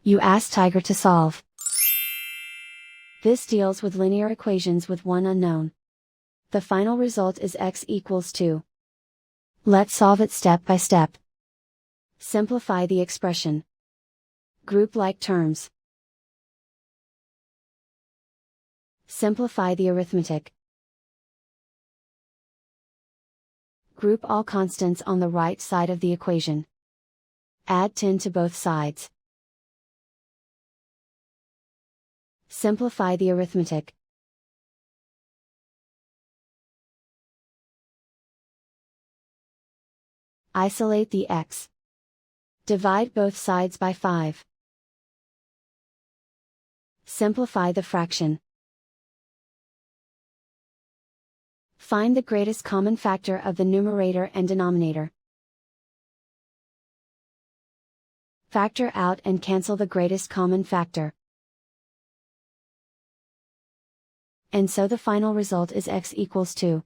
You ask Tiger to solve. This deals with linear equations with one unknown. The final result is x equals 2. Let's solve it step by step. Simplify the expression. Group like terms. Simplify the arithmetic. Group all constants on the right side of the equation. Add 10 to both sides. Simplify the arithmetic. Isolate the x. Divide both sides by 5. Simplify the fraction. Find the greatest common factor of the numerator and denominator. Factor out and cancel the greatest common factor. And so the final result is x equals 2.